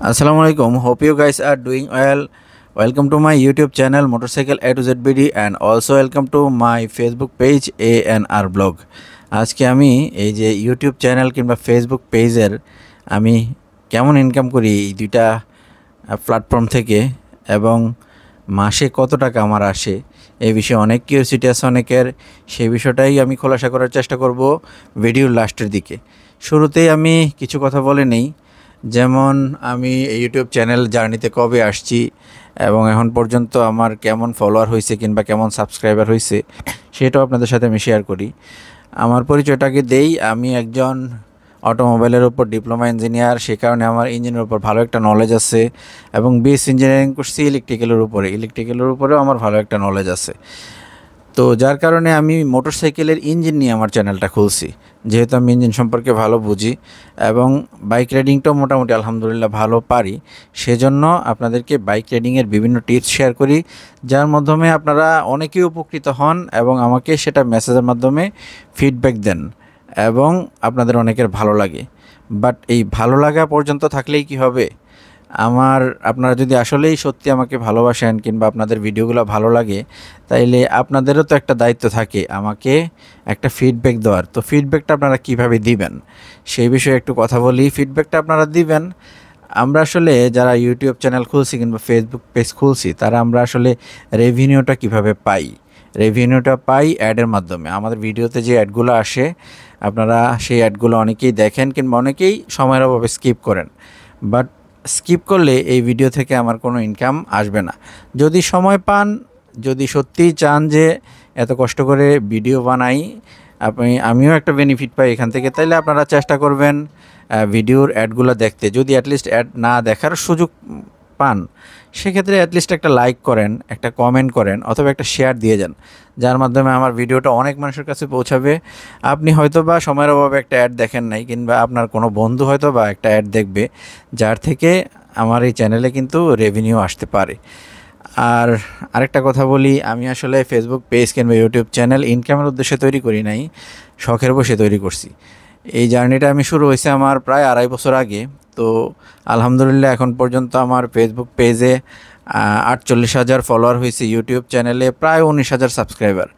Assalamualaikum. Hope you guys are doing well. Welcome to my YouTube channel Motorcycle A to ZBD and also welcome to my Facebook page ANR Blog. আজকে আমি এই যে YouTube channel কিংবা Facebook পেজের আমি কেমন income করি এই দুইটা প্ল্যাটফর্ম থেকে এবং মাসে কত টাকা আমার আসে এই বিষয়ে অনেক কিউরিওসিটি আছে অনেকের, সেই বিষয়টাই আমি খোলাসা করার চেষ্টা করব ভিডিওর লাস্টের দিকে। শুরুতেই আমি কিছু কথা বলে নেই, যেমন আমি ইউটিউব চ্যানেল জার্নিতে কবে আসছি এবং এখন পর্যন্ত আমার কেমন ফলোয়ার হয়েছে কিংবা কেমন সাবস্ক্রাইবার হয়েছে সেটাও আপনাদের সাথে আমি শেয়ার করি। আমার পরিচয়টাকে দেই, আমি একজন অটোমোবাইলের উপর ডিপ্লোমা ইঞ্জিনিয়ার, সে কারণে আমার ইঞ্জিনের উপর ভালো একটা নলেজ আছে এবং বিএস ইঞ্জিনিয়ারিং করছি ইলেকট্রিক্যালের উপরেও আমার ভালো একটা নলেজ আছে। তো যার কারণে আমি মোটরসাইকেলের ইঞ্জিন নিয়ে আমার চ্যানেলটা খুলছি, যেহেতু আমি ইঞ্জিন সম্পর্কে ভালো বুঝি এবং বাইক রাইডিংটাও মোটামুটি আলহামদুলিল্লাহ ভালো পারি, সেজন্য আপনাদেরকে বাইক রাইডিংয়ের বিভিন্ন টিপস শেয়ার করি, যার মাধ্যমে আপনারা অনেকেই উপকৃত হন এবং আমাকে সেটা মেসেজের মাধ্যমে ফিডব্যাক দেন এবং আপনাদের অনেকের ভালো লাগে। বাট এই ভালো লাগা পর্যন্ত থাকলেই কি হবে, আপনারা যদি আসলেই সত্যি আমাকে ভালোবাসেন কিংবা আপনাদের ভিডিওগুলো ভালো লাগে, তাইলে আপনাদেরও তো একটা দায়িত্ব থাকে আমাকে একটা ফিডব্যাক দেওয়ার। তো ফিডব্যাকটা আপনারা কিভাবে দিবেন সেই বিষয়ে একটু কথা বলি। ফিডব্যাকটা আপনারা দিবেন, আমরা আসলে যারা ইউটিউব চ্যানেল খুলছি কিংবা ফেসবুক পেজ খুলছি তারা আমরা আসলে রেভিনিউটা কিভাবে পাই, রেভিনিউটা পাই অ্যাডের মাধ্যমে। আমাদের ভিডিওতে যে অ্যাডগুলো আসে আপনারা সেই অ্যাডগুলো অনেকেই দেখেন কিংবা অনেকেই সময়ের অভাবে স্কিপ করেন, বাট স্কিপ করলে এই ভিডিও থেকে আমার কোনো ইনকাম আসবে না। যদি সময় পান, যদি সত্যিই চান যে এত কষ্ট করে ভিডিও বানাই আমিও একটা বেনিফিট পাই এখান থেকে, তাইলে আপনারা চেষ্টা করবেন ভিডিওর অ্যাডগুলো দেখতে। যদি অ্যাটলিস্ট অ্যাড না দেখার সুযোগ পান সেক্ষেত্রে অ্যাটলিস্ট একটা লাইক করেন, একটা কমেন্ট করেন অথবা একটা শেয়ার দিয়ে যান, যার মাধ্যমে আমার ভিডিওটা অনেক মানুষের কাছে পৌঁছাবে। আপনি হয়তো বা সময়ের অভাবে একটা অ্যাড দেখেন নাই কিংবা আপনার কোনো বন্ধু হয়তো বা একটা অ্যাড দেখবে, যার থেকে আমার এই চ্যানেলে কিন্তু রেভিনিউ আসতে পারে। আর আরেকটা কথা বলি, আমি আসলে ফেসবুক পেজ কিংবা ইউটিউব চ্যানেল ইনকামের উদ্দেশ্যে তৈরি করি নাই, শখের বসে তৈরি করছি। এই জার্নিটা আমি শুরু হয়েছে আমার প্রায় 2.5 বছর আগে। তো আলহামদুলিল্লাহ এখন পর্যন্ত আমার ফেসবুক পেজে 48,000 ফলোয়ার হয়েছে, ইউটিউব চ্যানেলে প্রায় 19,000 সাবস্ক্রাইবার।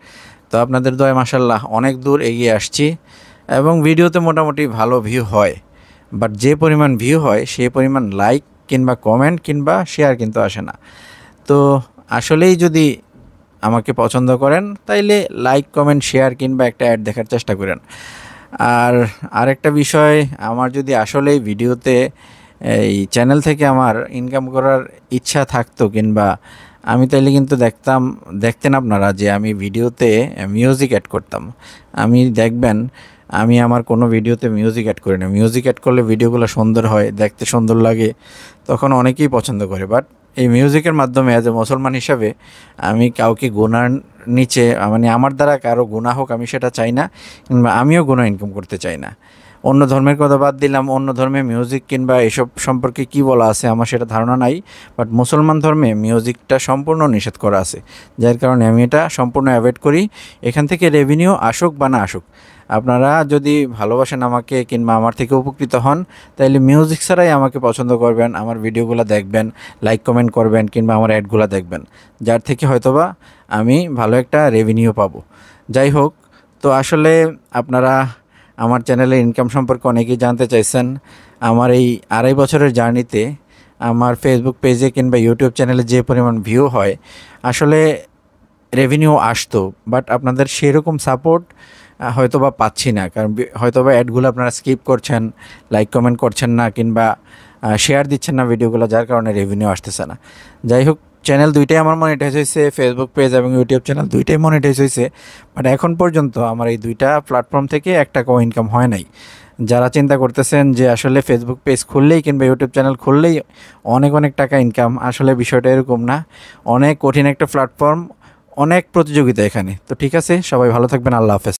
তো আপনাদের দয়ায় মাশাআল্লাহ অনেক দূর এগিয়ে আসছি এবং ভিডিওতে মোটামুটি ভালো ভিউ হয়, বাট যে পরিমাণ ভিউ হয় সেই পরিমাণ লাইক কিংবা কমেন্ট কিংবা শেয়ার কিন্তু আসে না। তো আসলেই যদি আমাকে পছন্দ করেন তাইলে লাইক কমেন্ট শেয়ার কিংবা একটা অ্যাড দেখার চেষ্টা করেন। আর আরেকটা বিষয়, আমার যদি আসলেই ভিডিওতে এই চ্যানেল থেকে আমার ইনকাম করার ইচ্ছা থাকতো কিংবা আমি তাইলে কিন্তু দেখতেন আপনারা যে আমি ভিডিওতে মিউজিক অ্যাড করতাম। আমি দেখবেন আমি আমার কোনো ভিডিওতে মিউজিক অ্যাড করি না। মিউজিক অ্যাড করলে ভিডিওগুলো সুন্দর হয়, দেখতে সুন্দর লাগে, তখন অনেকেই পছন্দ করে। বাট এই মিউজিকের মাধ্যমে অ্যাজ এ মুসলমান হিসাবে আমি কাউকে গুনার নিচে মানে আমার দ্বারা কারো গুনাহ হোক আমি সেটা চাই না, কিংবা আমিও গুনাহ ইনকাম করতে চাই না। অন্য ধর্মের কথা বাদ দিলাম, অন্য ধর্মে মিউজিক কিংবা এসব সম্পর্কে কি বলা আছে আমার সেটা ধারণা নাই, বাট মুসলমান ধর্মে মিউজিকটা সম্পূর্ণ নিষেধ করা আছে, যার কারণে আমি এটা সম্পূর্ণ অ্যাভয়েড করি। এখান থেকে রেভিনিউ আসুক বা না আসুক, আপনারা যদি ভালোবাসেন আমাকে কিংবা আমার থেকে উপকৃত হন তাহলে মিউজিক ছাড়াই আমাকে পছন্দ করবেন, আমার ভিডিওগুলো দেখবেন, লাইক কমেন্ট করবেন কিংবা আমার অ্যাডগুলো দেখবেন, যার থেকে হয়তোবা আমি ভালো একটা রেভিনিউ পাবো। যাই হোক, তো আসলে আপনারা আমার চ্যানেলে ইনকাম সম্পর্কে অনেকেই জানতে চাইছেন। আমার এই 2.5 বছরের জার্নিতে আমার ফেসবুক পেজে কিংবা ইউটিউব চ্যানেলে যে পরিমাণ ভিউ হয় আসলে রেভিনিউ আসতো, বাট আপনাদের সেরকম সাপোর্ট হয়তোবা পাচ্ছি না, কারণ হয়তোবা অ্যাডগুলো আপনারা স্কিপ করছেন, লাইক কমেন্ট করছেন না কিংবা শেয়ার দিচ্ছেন না ভিডিওগুলো, যার কারণে রেভিনিউ আসতেছে না। যাই হোক, চ্যানেল দুইটাই আমার মনিটাইজ হয়েছে, ফেসবুক পেজ এবং ইউটিউব চ্যানেল দুইটাই মনিটাইজ হয়েছে, বাট এখন পর্যন্ত আমার এই দুইটা প্ল্যাটফর্ম থেকে 1 টাকাও ইনকাম হয় নাই। যারা চিন্তা করতেছেন যে আসলে ফেসবুক পেজ খুললেই কিংবা ইউটিউব চ্যানেল খুললেই অনেক টাকা ইনকাম, আসলে বিষয়টা এরকম না। অনেক কঠিন একটা প্ল্যাটফর্ম, অনেক প্রতিযোগিতা এখানে। তো ঠিক আছে, সবাই ভালো থাকবেন, আল্লাহ হাফেজ।